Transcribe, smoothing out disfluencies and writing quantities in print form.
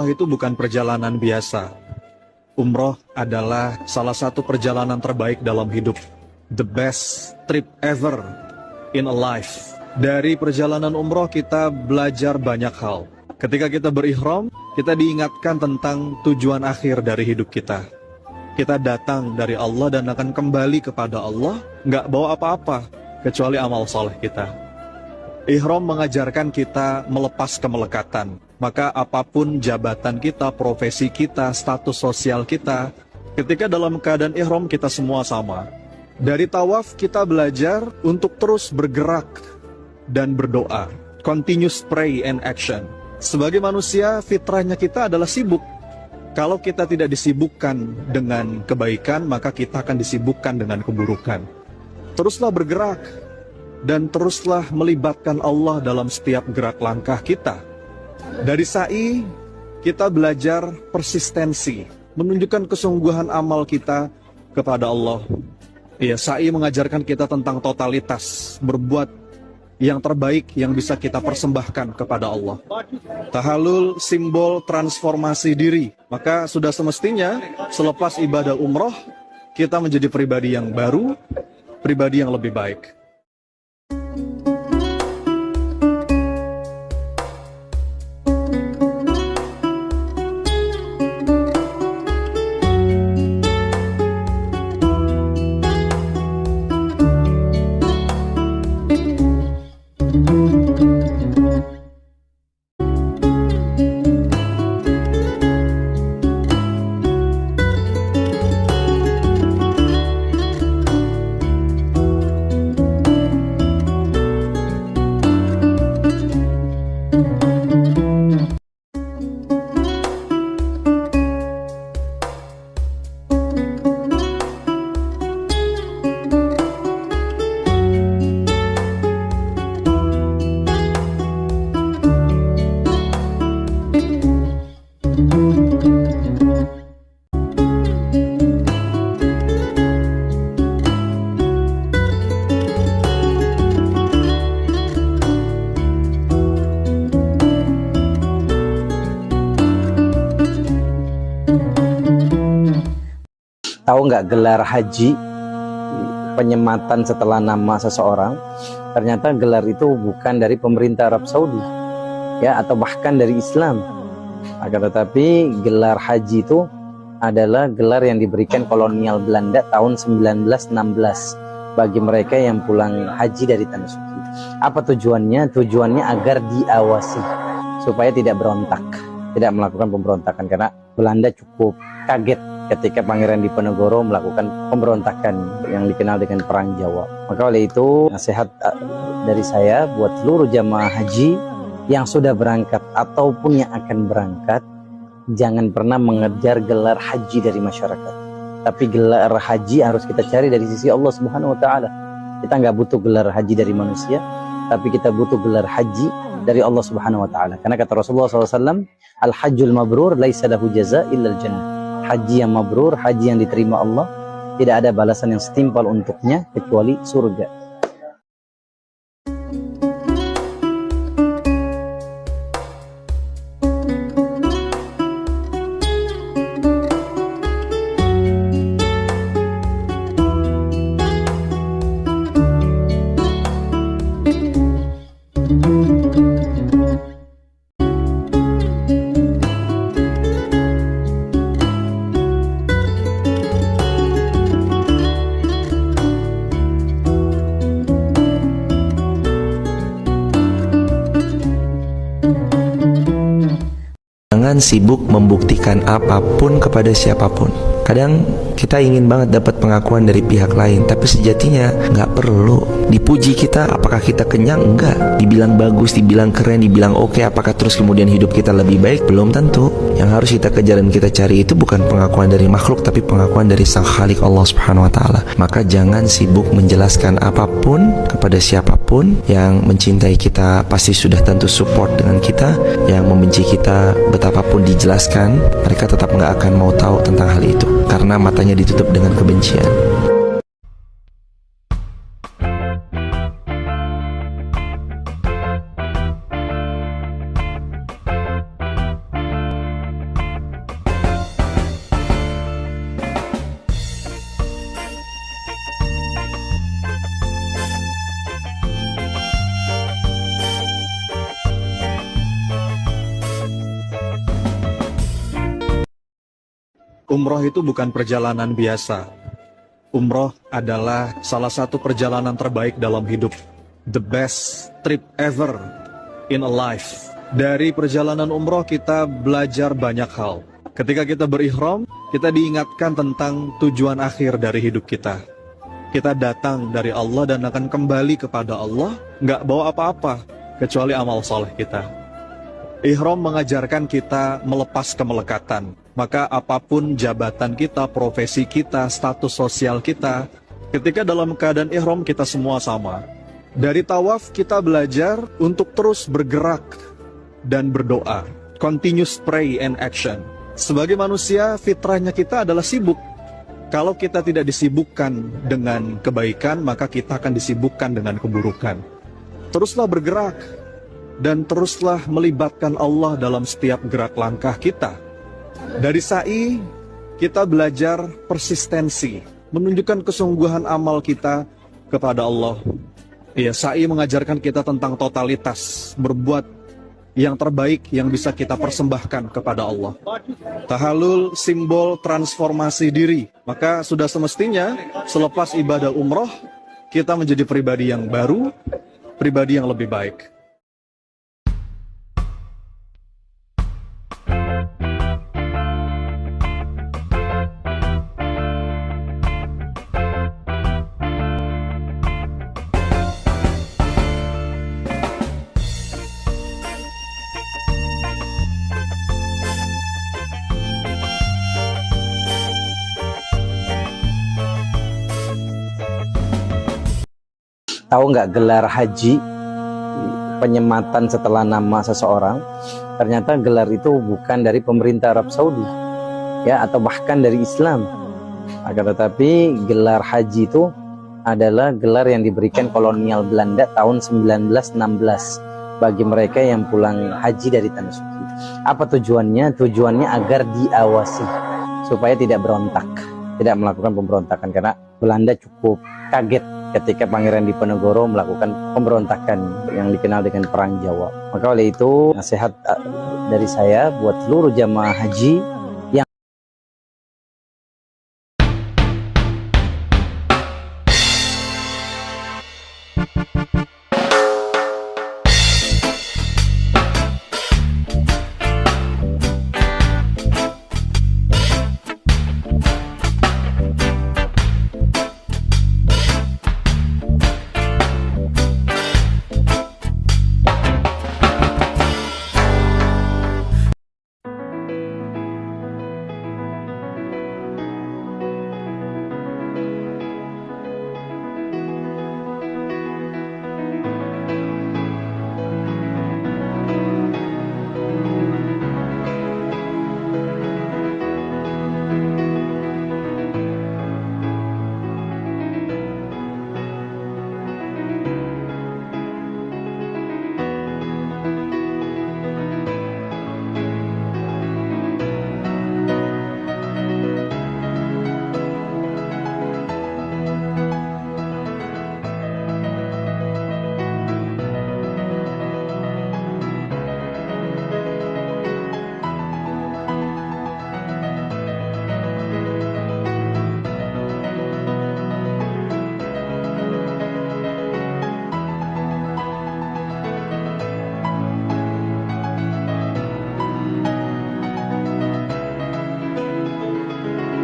umroh itu bukan perjalanan biasa. Umroh adalah salah satu perjalanan terbaik dalam hidup. The best trip ever in a life. Dari perjalanan umroh kita belajar banyak hal. Ketika kita berihram, kita diingatkan tentang tujuan akhir dari hidup kita. Kita datang dari Allah dan akan kembali kepada Allah, nggak bawa apa-apa, kecuali amal soleh kita. Ihram mengajarkan kita melepas kemelekatan. Maka apapun jabatan kita, profesi kita, status sosial kita, ketika dalam keadaan ihram kita semua sama. Dari tawaf kita belajar untuk terus bergerak dan berdoa. Continuous pray and action. Sebagai manusia, fitrahnya kita adalah sibuk. Kalau kita tidak disibukkan dengan kebaikan, maka kita akan disibukkan dengan keburukan. Teruslah bergerak dan teruslah melibatkan Allah dalam setiap gerak langkah kita. Dari sa'i, kita belajar persistensi, menunjukkan kesungguhan amal kita kepada Allah. Ya, sa'i mengajarkan kita tentang totalitas, berbuat yang terbaik yang bisa kita persembahkan kepada Allah. Tahallul simbol transformasi diri. Maka sudah semestinya selepas ibadah umroh, kita menjadi pribadi yang baru, pribadi yang lebih baik. Tahu nggak gelar haji, penyematan setelah nama seseorang, ternyata gelar itu bukan dari pemerintah Arab Saudi, ya, atau bahkan dari Islam. Akan tetapi gelar haji itu adalah gelar yang diberikan kolonial Belanda tahun 1916 bagi mereka yang pulang haji dari Tanah Suci. Apa tujuannya? Tujuannya agar diawasi supaya tidak berontak, tidak melakukan pemberontakan, karena Belanda cukup kaget ketika Pangeran Diponegoro melakukan pemberontakan yang dikenal dengan Perang Jawa. Maka oleh itu, nasihat dari saya buat seluruh jamaah haji yang sudah berangkat ataupun yang akan berangkat, jangan pernah mengejar gelar haji dari masyarakat. Tapi gelar haji harus kita cari dari sisi Allah Subhanahu wa Ta'ala. Kita nggak butuh gelar haji dari manusia, tapi kita butuh gelar haji dari Allah Subhanahu wa Ta'ala. Karena kata Rasulullah SAW, Al-Hajjul Mabrur laisa lahu jaza illal jannah. Haji yang mabrur, haji yang diterima Allah, tidak ada balasan yang setimpal untuknya kecuali surga. Jangan sibuk membuktikan apapun kepada siapapun. Kadang kita ingin banget dapat pengakuan dari pihak lain, tapi sejatinya nggak perlu dipuji kita. Apakah kita kenyang? Enggak. Dibilang bagus, dibilang keren, dibilang oke, apakah terus kemudian hidup kita lebih baik? Belum tentu. Yang harus kita kejar dan kita cari itu bukan pengakuan dari makhluk, tapi pengakuan dari Sang Khalik Allah Subhanahu wa Ta'ala. Maka jangan sibuk menjelaskan apapun kepada siapapun. Yang mencintai kita pasti sudah tentu support dengan kita. Yang membenci kita, betapapun dijelaskan, mereka tetap nggak akan mau tahu tentang hal itu, karena matanya ditutup dengan kebencian. Umroh itu bukan perjalanan biasa. Umroh adalah salah satu perjalanan terbaik dalam hidup. The best trip ever in a life. Dari perjalanan umroh kita belajar banyak hal. Ketika kita berihram, kita diingatkan tentang tujuan akhir dari hidup kita. Kita datang dari Allah dan akan kembali kepada Allah, nggak bawa apa-apa, kecuali amal soleh kita. Ihram mengajarkan kita melepas kemelekatan. Maka apapun jabatan kita, profesi kita, status sosial kita, ketika dalam keadaan ihram kita semua sama. Dari tawaf kita belajar untuk terus bergerak dan berdoa. Continuous pray and action. Sebagai manusia, fitrahnya kita adalah sibuk. Kalau kita tidak disibukkan dengan kebaikan, maka kita akan disibukkan dengan keburukan. Teruslah bergerak dan teruslah melibatkan Allah dalam setiap gerak langkah kita. Dari sa'i, kita belajar persistensi, menunjukkan kesungguhan amal kita kepada Allah. Ya, sa'i mengajarkan kita tentang totalitas, berbuat yang terbaik yang bisa kita persembahkan kepada Allah. Tahallul simbol transformasi diri. Maka sudah semestinya selepas ibadah umroh, kita menjadi pribadi yang baru, pribadi yang lebih baik. Tahu nggak gelar haji, penyematan setelah nama seseorang, ternyata gelar itu bukan dari pemerintah Arab Saudi, ya, atau bahkan dari Islam. Akan tetapi gelar haji itu adalah gelar yang diberikan kolonial Belanda tahun 1916 bagi mereka yang pulang haji dari tanah suci. Apa tujuannya? Tujuannya agar diawasi supaya tidak berontak, tidak melakukan pemberontakan, karena Belanda cukup kaget ketika Pangeran Diponegoro melakukan pemberontakan yang dikenal dengan Perang Jawa. Maka oleh itu nasihat dari saya buat seluruh jamaah haji